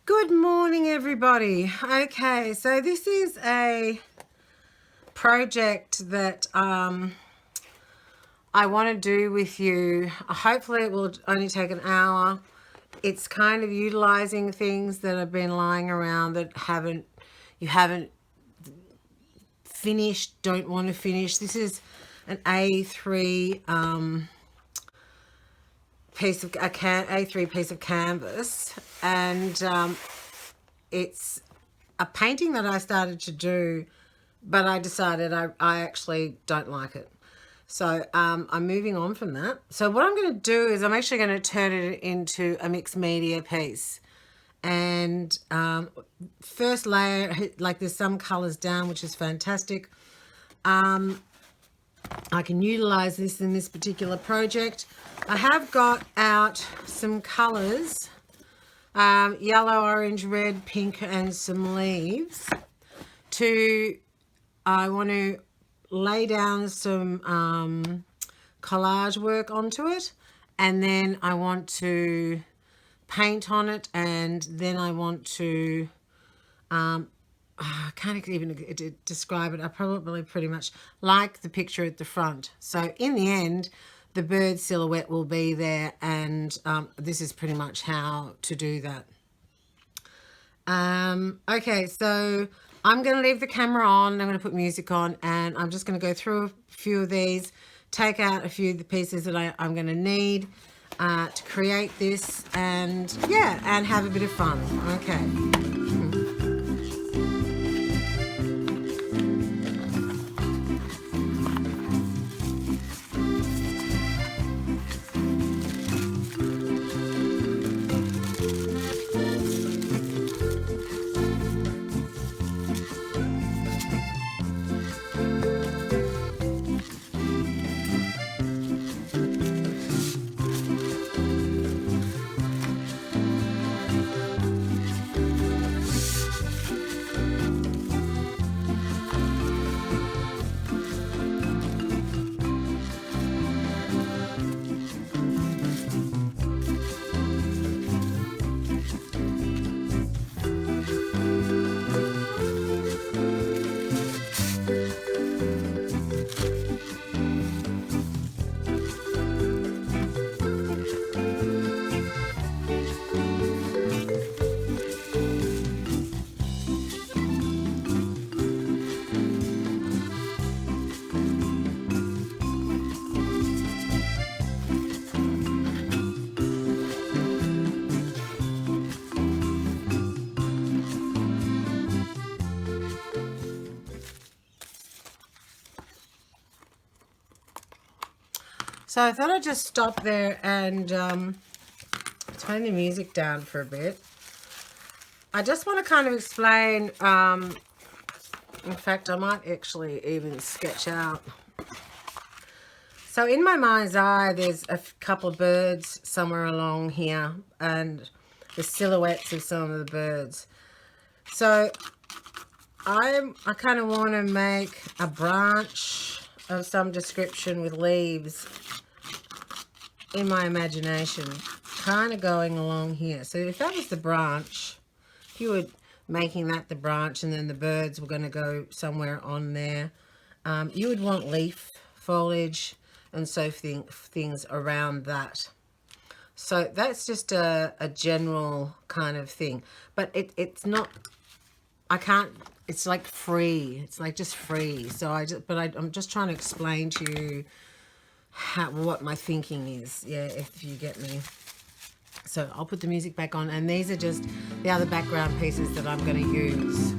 Good morning, everybody. Okay, so this is a project that I want to do with you. Hopefully it will only take an hour. It's kind of utilizing things that have been lying around that you haven't finished, don't want to finish. This is an A3 A3 piece of canvas, and it's a painting that I started to do, but I decided I actually don't like it. So I'm moving on from that. So what I'm going to do is I'm actually going to turn it into a mixed media piece. And first layer, like there's some colors down, which is fantastic. I can utilize this in this particular project. I have got out some colors, yellow, orange, red, pink, and some leaves. I want to lay down some collage work onto it, and then I want to paint on it, and then I want to I can't even describe it. I probably pretty much like the picture at the front. So in the end, the bird silhouette will be there, and this is pretty much how to do that. Okay, so I'm going to leave the camera on. I'm going to put music on, and I'm just going to go through a few of these, take out a few of the pieces that I'm going to need to create this, and yeah, and have a bit of fun. Okay. So I thought I'd just stop there and turn the music down for a bit. I just want to kind of explain, in fact, I might actually even sketch out. So in my mind's eye, there's a couple of birds somewhere along here, and the silhouettes of some of the birds. So I kind of want to make a branch of some description with leaves in my imagination, kind of going along here. So if that was the branch, if you were making that the branch and then the birds were going to go somewhere on there, you would want leaf, foliage, and so things around that. So that's just a general kind of thing. But it's not, I can't, it's like free. It's like just free. So I'm just trying to explain to you what my thinking is, yeah, if you get me. So I'll put the music back on, and these are just the other background pieces that I'm going to use.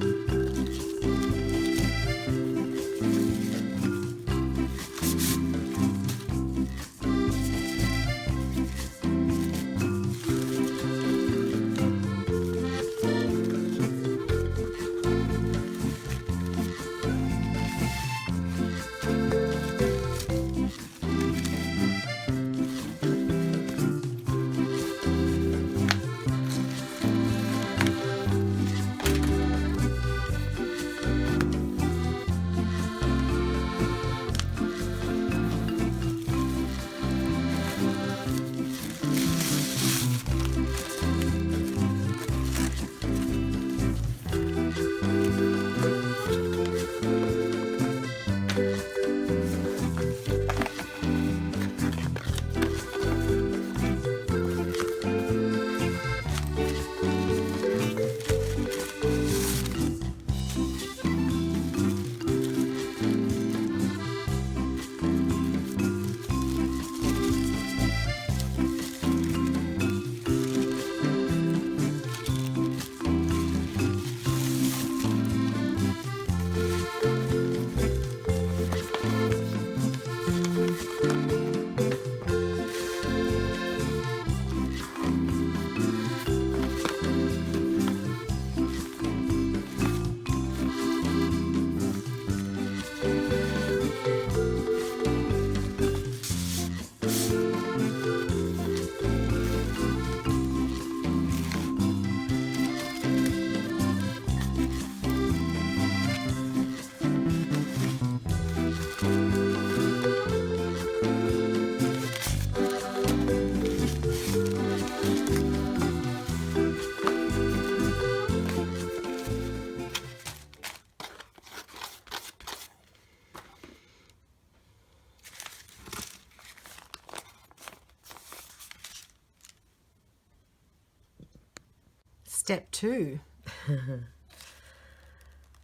step 2.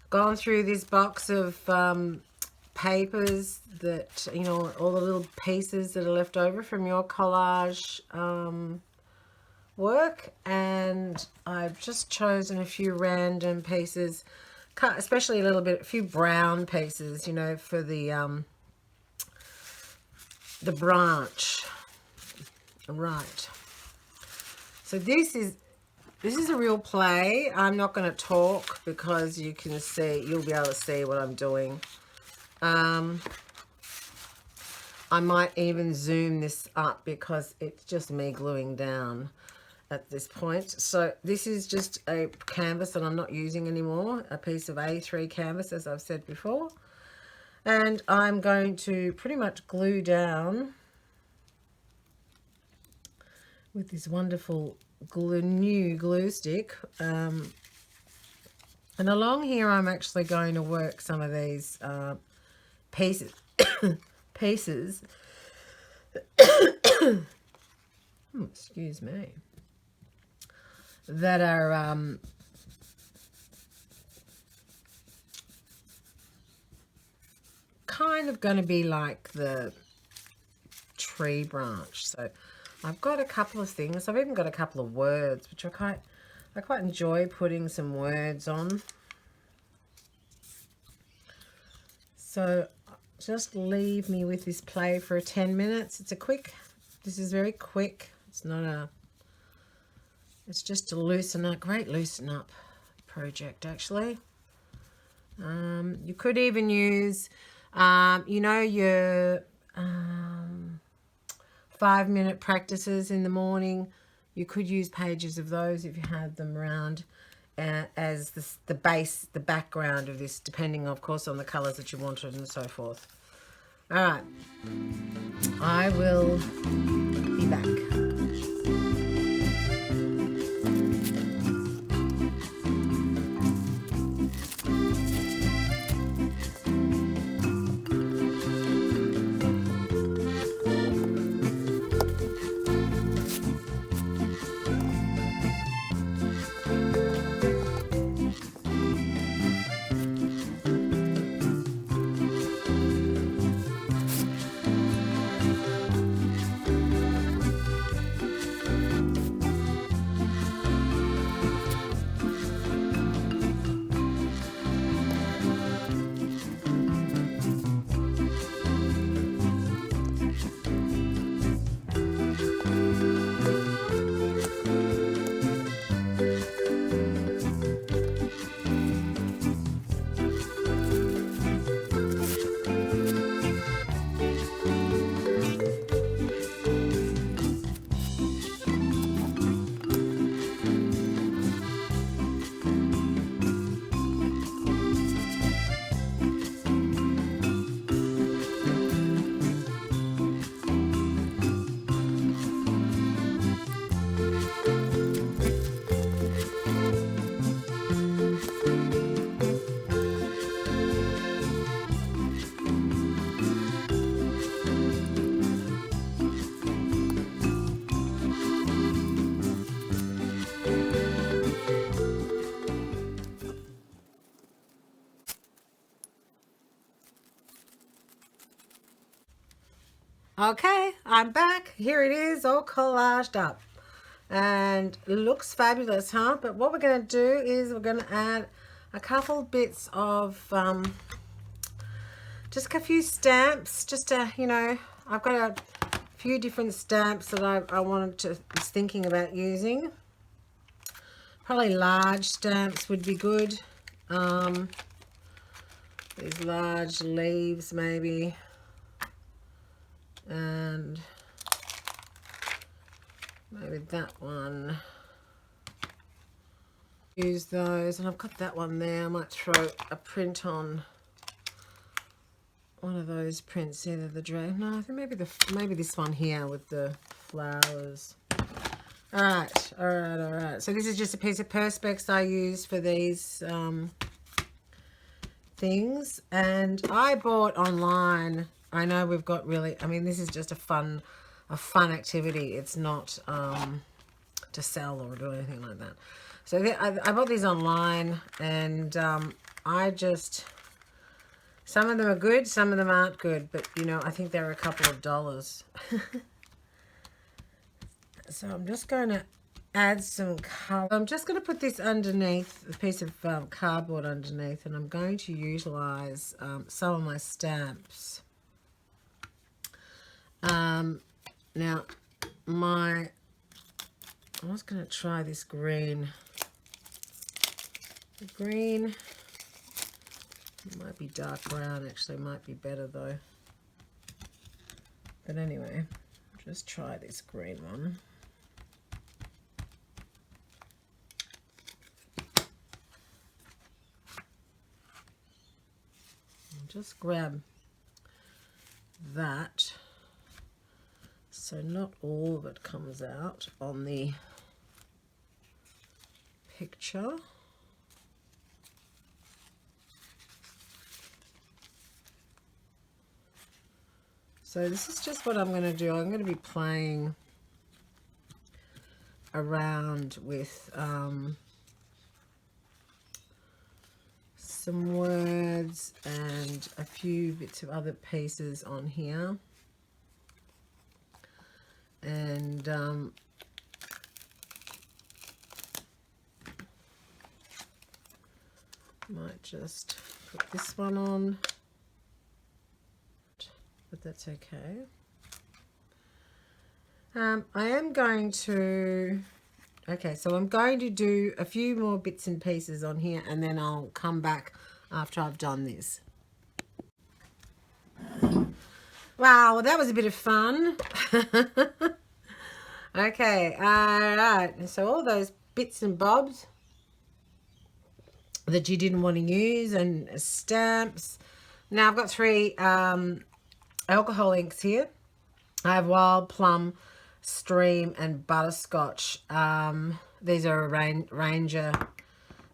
Gone through this box of papers that, you know, all the little pieces that are left over from your collage work, and I've just chosen a few random pieces, especially a few brown pieces, you know, for the branch. Right. So this is a real play. I'm not going to talk because you'll be able to see what I'm doing. I might even zoom this up because it's just me gluing down at this point. So this is just a canvas that I'm not using anymore, a piece of A3 canvas, as I've said before. And I'm going to pretty much glue down with this wonderful new glue stick. And along here I'm actually going to work some of these pieces excuse me, that are kind of going to be like the tree branch. So I've got a couple of things. I've even got a couple of words, which I quite enjoy putting some words on. So just leave me with this play for 10 minutes. This is very quick. It's just a great loosen up project, actually. You could even use, you know, your 5-minute practices in the morning. You could use pages of those if you had them around as the background of this, depending, of course, on the colours that you wanted and so forth. All right, I will be back. Okay, I'm back. Here it is, all collaged up. And it looks fabulous, huh? But what we're going to do is we're going to add a couple bits of, just a few stamps, just to, you know, I've got a few different stamps that I was thinking about using. Probably large stamps would be good. These large leaves maybe. And maybe that one. Use those, and I've got that one there. I might throw a print on one of those prints, either the dragon. No, I think maybe this one here with the flowers. All right. So this is just a piece of Perspex I use for these things, and I bought online. I know we've got really, I mean, this is just a fun activity. It's not to sell or do anything like that. So I bought these online, and some of them are good, some of them aren't good, but you know, I think they're a couple of dollars. So I'm just going to add some color. I'm just going to put this underneath, a piece of cardboard underneath, and I'm going to utilize some of my stamps. Now, I was going to try this green. The green might be dark brown, actually, might be better though. But anyway, just try this green one. Just grab that so not all of it comes out on the picture. So this is just what I'm going to do. I'm going to be playing around with some words and a few bits of other pieces on here, and might just put this one on, but that's okay. I am going to so I'm going to do a few more bits and pieces on here, and then I'll come back after I've done this. Wow, well, that was a bit of fun. Okay, all right. So all those bits and bobs that you didn't want to use, and stamps. Now I've got 3 alcohol inks here. I have Wild Plum, Stream, and Butterscotch. These are a Ranger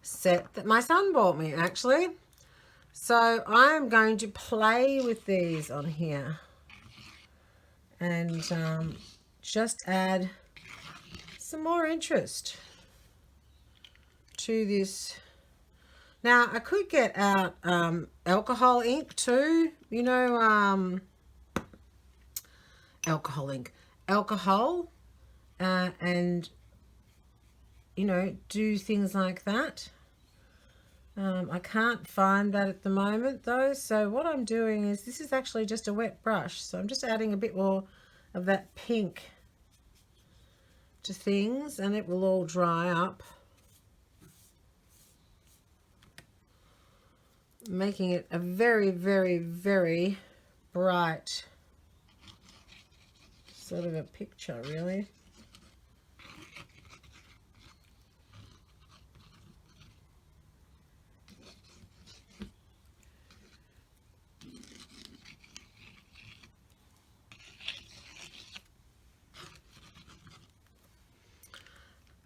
set that my son bought me, actually. So I'm going to play with these on here and just add some more interest to this. Now I could get out alcohol ink too, you know, alcohol and you know, do things like that. I can't find that at the moment though, so what I'm doing is, this is actually just a wet brush, so I'm just adding a bit more of that pink to things, and it will all dry up, making it a very, very, very bright sort of a picture, really.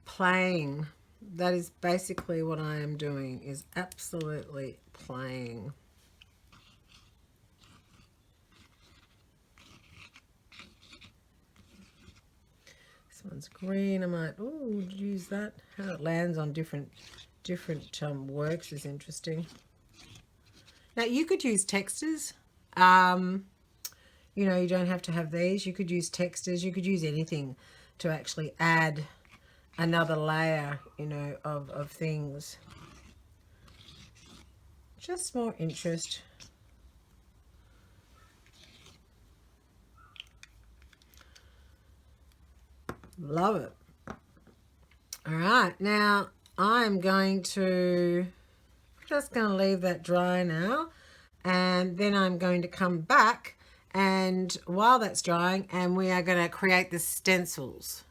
Playing. That is basically what I am doing, is absolutely playing. This one's green. I might use that. How it lands on different works is interesting. Now you could use textures. You know, you don't have to have these. You could use textures. You could use anything to actually add another layer, you know, of things. Just more interest. Love it. All right, now I'm just going to leave that dry now, and then I'm going to come back, and while that's drying, and we are going to create the stencils.